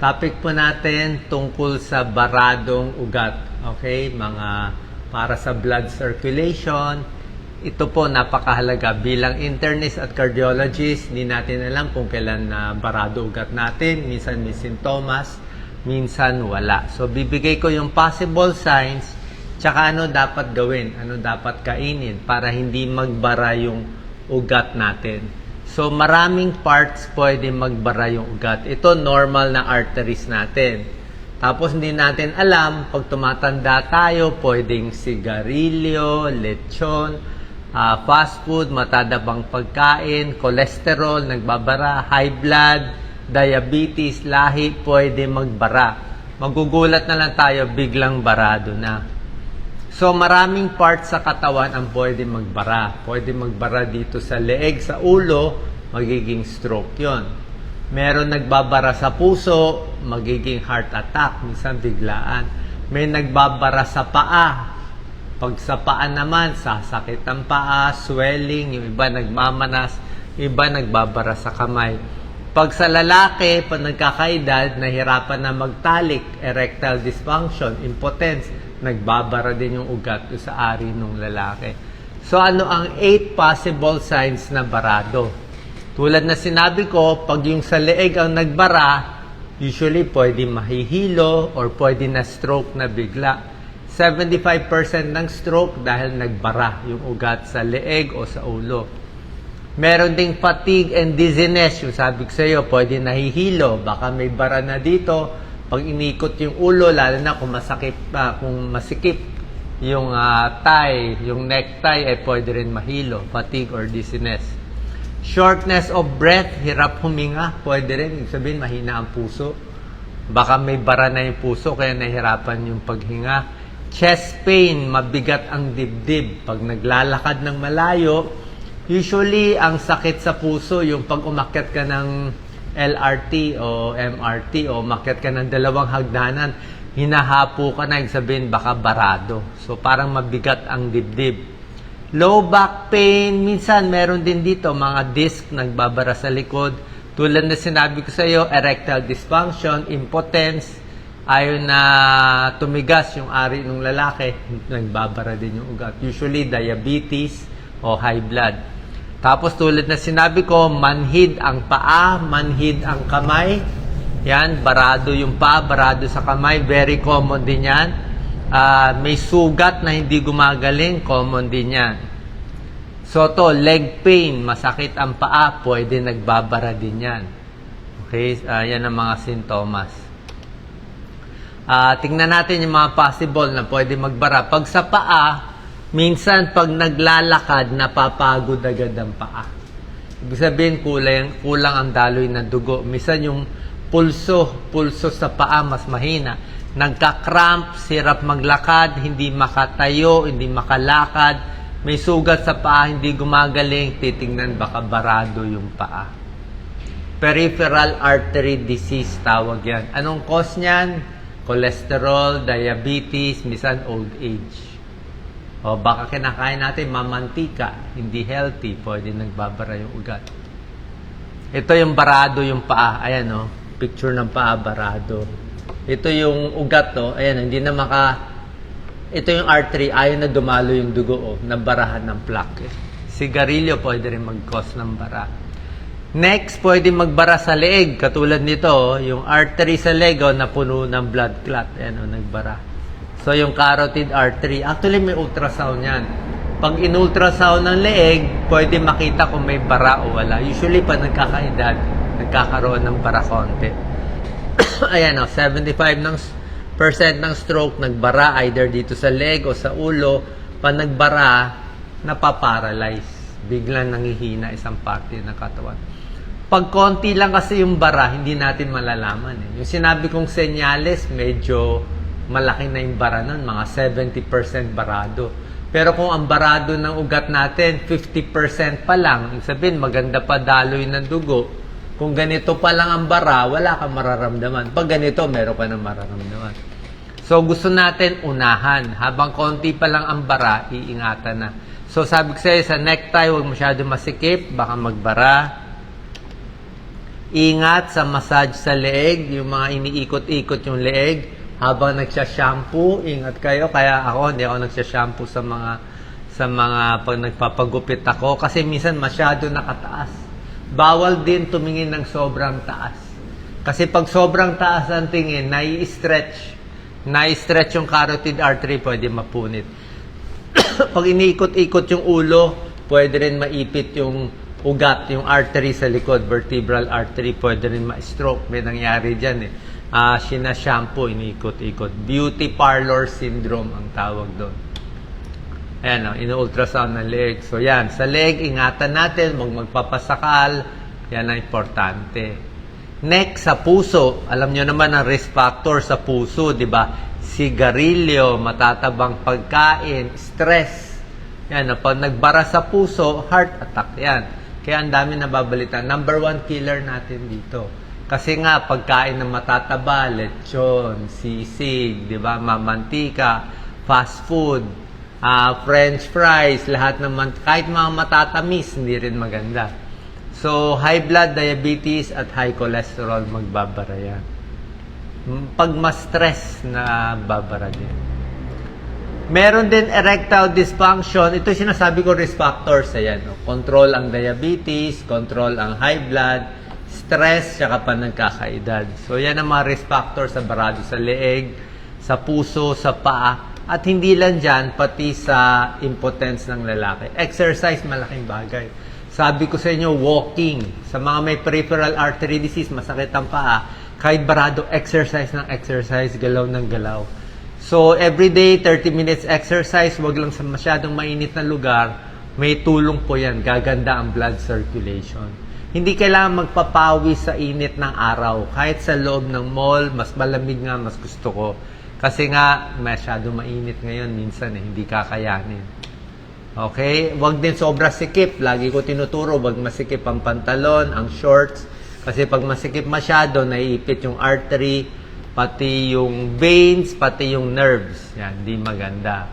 Topic po natin tungkol sa baradong ugat. Okay, mga para sa blood circulation. Ito po napakahalaga. Bilang internist at cardiologist, hindi natin alam kung kailan na barado ugat natin. Minsan may sintomas, minsan wala. So bibigay ko yung possible signs, tsaka ano dapat gawin, ano dapat kainin para hindi magbara yung ugat natin. So maraming parts pwede magbara yung ugat. Ito normal na arteries natin. Tapos hindi natin alam, pag tumatanda tayo, pwedeng sigarilyo, lechon, fast food, matadabang pagkain, cholesterol, nagbabara, high blood, diabetes, lahi, pwede magbara. Magugulat na lang tayo, biglang barado na. So maraming parts sa katawan ang pwede magbara. Pwede magbara dito sa leeg, sa ulo, magiging stroke yon. Meron nagbabara sa puso, magiging heart attack, minsan biglaan. May nagbabara sa paa. Pag sa paa naman, sasakit ang paa, swelling, yung iba nagmamanas, iba nagbabara sa kamay. Pag sa lalaki, pag nagkakaedad, nahirapan na magtalik, erectile dysfunction, impotence, nagbabara din yung ugat sa ari ng lalaki. So ano ang 8 possible signs na barado? Tulad na sinabi ko, pag yung sa leeg ang nagbara, usually pwede mahihilo or pwede na stroke na bigla. 75% ng stroke dahil nagbara yung ugat sa leeg o sa ulo. Meron ding fatigue and dizziness. Yung sabi ko sa iyo, pwede nahihilo. Baka may bara na dito. Pag inikot yung ulo, lalo na kung masikip yung thigh, yung necktie, ay pwede rin mahilo. Fatigue or dizziness. Shortness of breath, hirap huminga. Pwede rin. Ibig sabihin, mahina ang puso. Baka may bara na yung puso, kaya nahihirapan yung paghinga. Chest pain, mabigat ang dibdib. Pag naglalakad ng malayo, usually ang sakit sa puso, yung pag umakyat ka ng LRT o MRT o umakyat ka ng 2 hagdanan, hinahapo ka na, yung sabihin baka barado. So parang mabigat ang dibdib. Low back pain, minsan meron din dito mga disc nagbabara sa likod. Tulad na sinabi ko sa iyo, erectile dysfunction, impotence, ayaw na tumigas yung ari ng lalaki, nagbabara din yung ugat. Usually diabetes o high blood. Tapos tulad na sinabi ko, manhid ang paa, manhid ang kamay. Yan, barado yung paa, barado sa kamay. Very common din yan. May sugat na hindi gumagaling, common din yan. So to, leg pain, masakit ang paa, pwede nagbabara din yan. Okay, yan ang mga sintomas. Tingnan natin yung mga possible na pwede magbara. Pag sa paa, minsan pag naglalakad, napapagod agad ang paa. Ibig sabihin, kulang ang daloy ng dugo. Minsan yung pulso sa paa mas mahina. Nagka-cramp, sirap maglakad, hindi makatayo, hindi makalakad. May sugat sa paa, hindi gumagaling, titingnan baka barado yung paa. Peripheral artery disease tawag yan. Anong cause niyan? Cholesterol, diabetes, minsan old age. O baka kinakain natin mamantika, hindi healthy, pwede nagbabara yung ugat. Ito yung barado yung paa. Ayan o, picture ng paa, barado. Ito yung ugat o, ayan, hindi na ito yung artery, ayaw na dumalo yung dugo o, nabarahan ng plaque. Sigarilyo pwede rin mag-cause ng bara. Next, pwede magbara sa leeg. Katulad nito, yung artery sa leeg, napuno ng blood clot. Ayan, nagbara. So, yung carotid artery, actually may ultrasound yan. Pag in-ultrasound ng leeg, pwede makita kung may bara o wala. Usually, pag nagkakaedad, nagkakaroon ng bara konti. Ayan, 75% ng stroke nagbara either dito sa leg o sa ulo. Pag nagbara, napaparalyze. Biglang nangihina isang parte ng katawan. Pag konti lang kasi yung bara, hindi natin malalaman. Yung sinabi kong senyales, medyo malaki na yung bara nun, mga 70% barado. Pero kung ang barado ng ugat natin, 50% pa lang, sabihin maganda pa daloy ng dugo. Kung ganito pa lang ang bara, wala kang mararamdaman. Pag ganito, meron ka na mararamdaman. So gusto natin unahan. Habang konti pa lang ang bara, iingatan na. So sabi ko sa'yo, sa necktie, huwag masyado masikip, baka magbara. Ingat sa massage sa leeg, yung mga iniikot-ikot yung leeg habang nagsha-shampoo. Ingat kayo, kaya hindi ako nagsha-shampoo sa mga pag nagpapagupit ako kasi minsan masyado nakataas. Bawal din tumingin ng sobrang taas. Kasi pag sobrang taas ang tingin, nai-stretch yung carotid artery, pwede mapunit. Pag iniikot-ikot yung ulo, pwede rin maipit yung ugat, yung artery sa likod, vertebral artery, pwede rin ma-stroke. May nangyari dyan shampoo, iniikot-ikot. Beauty parlor syndrome ang tawag doon. Ayan, ino-ultrasound ng leg. So yan, sa leg, ingatan natin, magpapasakal. Yan ang importante. Next, sa puso. Alam nyo naman ang risk factor sa puso, di ba? Sigarilyo, matatabang pagkain, stress. Yan, pag nagbara sa puso, heart attack yan. Kaya ang dami nababalita. Number 1 killer natin dito. Kasi nga, pagkain ng matataba, lechon, sisig, di ba? Mamantika, fast food, French fries, lahat naman, kahit mga matatamis, hindi rin maganda. So, high blood, diabetes, at high cholesterol, magbabara yan. Pag ma-stress, na babara din. Meron din erectile dysfunction. Ito sinasabi ko risk factors. Ayan, control ang diabetes, control ang high blood, stress, tsaka pa nagkakaedad. So, yan ang mga risk factors sa barado sa leeg, sa puso, sa paa. At hindi lang dyan, pati sa impotence ng lalaki. Exercise, malaking bagay. Sabi ko sa inyo, walking. Sa mga may peripheral artery disease, masakit ang paa. Kahit barado, exercise ng exercise, galaw ng galaw. So, everyday, 30 minutes exercise, wag lang sa masyadong mainit na lugar, may tulong po yan. Gaganda ang blood circulation. Hindi kailangan magpapawi sa init ng araw. Kahit sa loob ng mall, mas malamig nga, mas gusto ko. Kasi nga, masyado mainit ngayon, minsan hindi kakayanin. Okay? Wag din sobra sikip. Lagi ko tinuturo, wag masikip ang pantalon, ang shorts. Kasi pag masikip masyado, naiipit yung artery, pati yung veins, pati yung nerves. Yan, di maganda.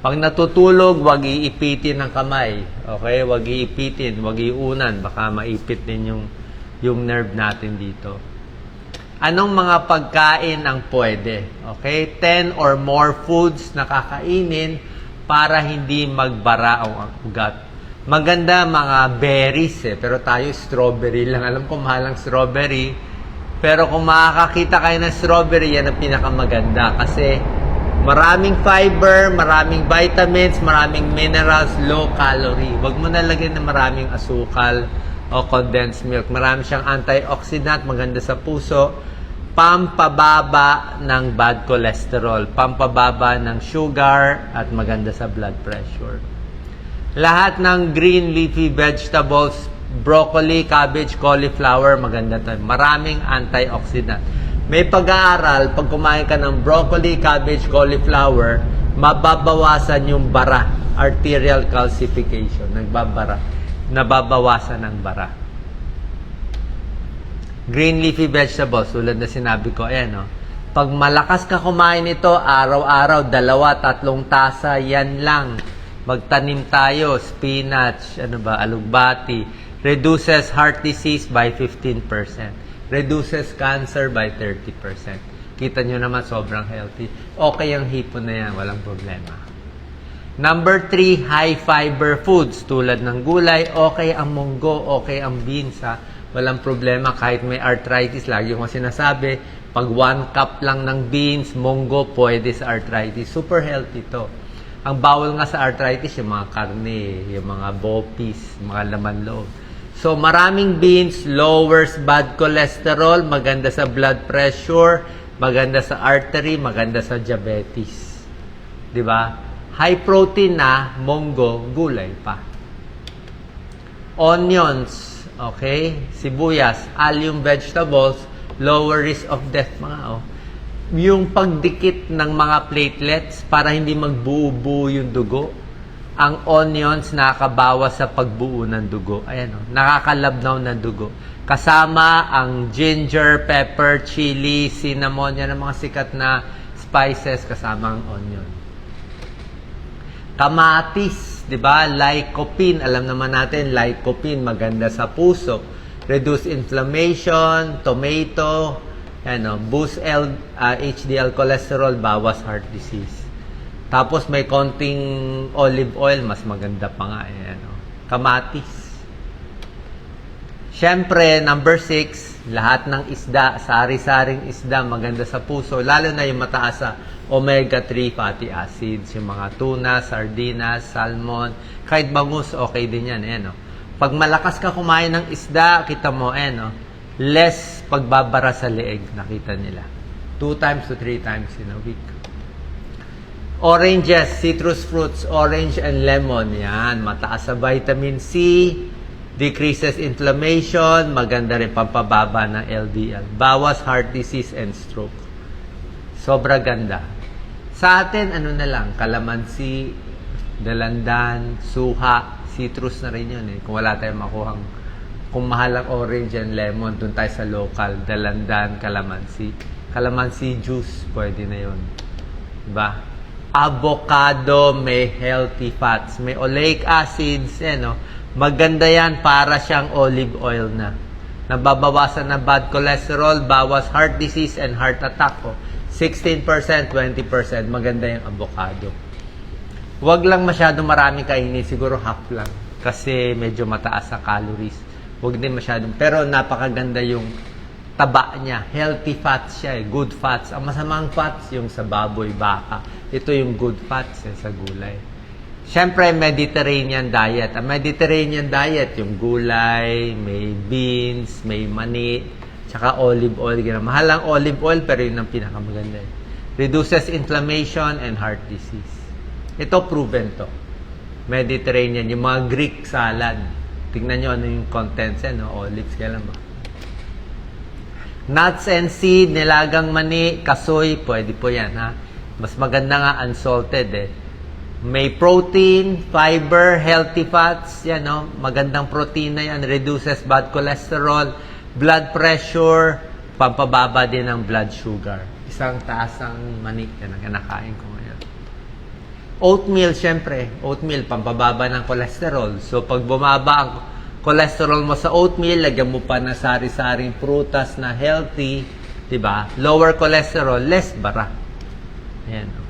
Pag natutulog, wag iipitin ng kamay. Okay? Wag iipitin, wag iunan. Baka maipit din yung nerve natin dito. Anong mga pagkain ang pwede? Okay? 10 or more foods na kakainin para hindi magbara ang ugat. Maganda mga berries pero tayo strawberry lang. Alam ko mahal ang strawberry. Pero kung makakakita kayo ng strawberry, yan ang pinakamaganda. Kasi maraming fiber, maraming vitamins, maraming minerals, low calorie. Huwag mo nalagyan ng maraming asukal o condensed milk. Marami siyang antioxidant, maganda sa puso. Pampababa ng bad cholesterol, pampababa ng sugar, at maganda sa blood pressure. Lahat ng green leafy vegetables, broccoli, cabbage, cauliflower, maganda tayo. Maraming antioxidant. May pag-aaral, pag kumain ka ng broccoli, cabbage, cauliflower, mababawasan yung bara, arterial calcification, nababawasan ng bara. Green leafy vegetables, tulad na sinabi ko, pag malakas ka kumain ito, araw-araw, 2-3 tasa, yan lang. Magtanim tayo, spinach, alugbati. Reduces heart disease by 15%. Reduces cancer by 30%. Kita nyo naman, sobrang healthy. Okay ang hipon na yan, walang problema. Number 3, high fiber foods. Tulad ng gulay, okay ang munggo, okay ang beans, walang problema kahit may arthritis. Lagi ko sinasabi, pag 1 cup lang ng beans, munggo, pwede sa arthritis. Super healthy to. Ang bawal nga sa arthritis, yung mga karne, yung mga bopis, mga laman loob. So, maraming beans, lowers bad cholesterol, maganda sa blood pressure, maganda sa artery, maganda sa diabetes. Diba? High protein na, munggo, gulay pa. Onions, okay? Sibuyas, allium vegetables, lower risk of death, Yung pagdikit ng mga platelets para hindi magbuo-buo yung dugo. Ang onions nakakabawas sa pagbuo ng dugo. Ayan, nakakalabnaw ng dugo. Kasama ang ginger, pepper, chili, cinnamon, yan ang mga sikat na spices kasama ang onion. Kamatis, di ba? Lycopene, alam naman natin, lycopene maganda sa puso. reduce inflammation, tomato, ano, boost HDL cholesterol, bawas heart disease. Tapos may konting olive oil, mas maganda pa nga. Ano, kamatis. Siyempre, number 6, lahat ng isda, sari-saring isda, maganda sa puso, lalo na yung mataas sa omega-3 fatty acids, yung mga tuna, sardinas, salmon, kahit bangus, okay din yan. No? Pag malakas ka kumain ng isda, kita mo, no? Less pagbabara sa leeg, nakita nila. 2 times to 3 times in a week. Oranges, citrus fruits, orange and lemon, yan, mataas sa vitamin C, decreases inflammation, maganda rin pampababa ng LDL. Bawas heart disease and stroke. Sobra ganda. Sa atin, ano na lang, kalamansi, dalandan, suha, citrus na rin yun eh. Kung wala tayong makuhang, kung mahal ang orange and lemon, dun tayo sa local, dalandan, kalamansi. Kalamansi juice, pwede na yun. Diba? Avocado, may healthy fats, may oleic acids, no? Maganda yan para siyang olive oil na. Nababawasan na bad cholesterol, bawas heart disease and heart attack. 16%, 20%, maganda yung avocado. Huwag lang masyado marami kainin, siguro half lang. Kasi medyo mataas sa calories. Huwag din masyadong, pero napakaganda yung taba niya. Healthy fats siya, good fats. Ang masamang fats, yung sa baboy, baka. Ito yung good fats sa gulay. Siyempre, Mediterranean diet. Ang Mediterranean diet, yung gulay, may beans, may mani, tsaka olive oil. Mahal ang olive oil, pero yun ang pinakamaganda. Reduces inflammation and heart disease. Ito, proven to. Mediterranean, yung mga Greek salad. Tingnan nyo ano yung contents yan, no? Olives, kailan ba? Nuts and seed, nilagang mani, kasoy, pwede po yan, ha? Mas maganda nga unsalted, eh. May protein, fiber, healthy fats, yan, no? Magandang protein na yan, reduces bad cholesterol, blood pressure, pampababa din ng blood sugar. Isang taas ang mani, yan ang kinakain ko ngayon. Oatmeal, syempre, oatmeal, pampababa ng cholesterol. So, pag bumaba ang cholesterol mo sa oatmeal, lagyan mo pa na sari-saring prutas na healthy, diba? Lower cholesterol, less bara. Ayan, no?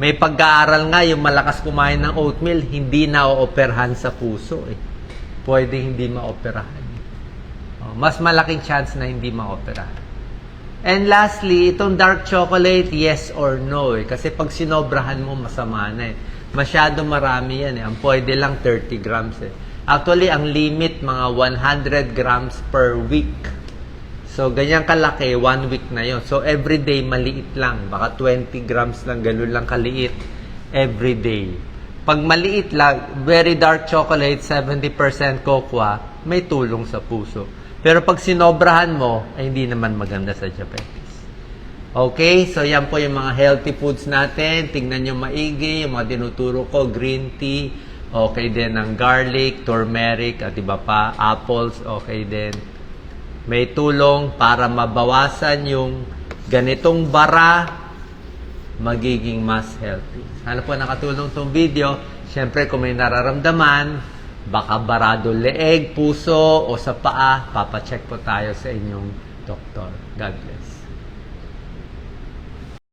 May pag-aaral nga, yung malakas kumain ng oatmeal, hindi na-ooperahan sa puso. Eh. Pwede hindi ma-operahan. Mas malaking chance na hindi ma-operahan. And lastly, itong dark chocolate, yes or no. Eh. Kasi pag sinobrahan mo, masama na. Eh. Masyado marami yan. Eh. Ang pwede lang 30 grams. Eh. Actually, ang limit, mga 100 grams per week. So, ganyan kalaki, 1 week na yon. So, everyday, maliit lang. Baka 20 grams lang, ganun lang kaliit. Everyday. Pag maliit lang, very dark chocolate, 70% cocoa, may tulong sa puso. Pero pag sinobrahan mo, ay hindi naman maganda sa diabetes. Okay? So, yan po yung mga healthy foods natin. Tingnan nyo maigi, yung mga tinuturo ko, green tea, okay din ang garlic, turmeric, at iba pa, apples, okay din. May tulong para mabawasan yung ganitong bara, magiging mas healthy. Sana po nakatulong itong video. Siyempre, kung may nararamdaman, baka barado leeg, puso, o sa paa, papacheck po tayo sa inyong doktor. God bless.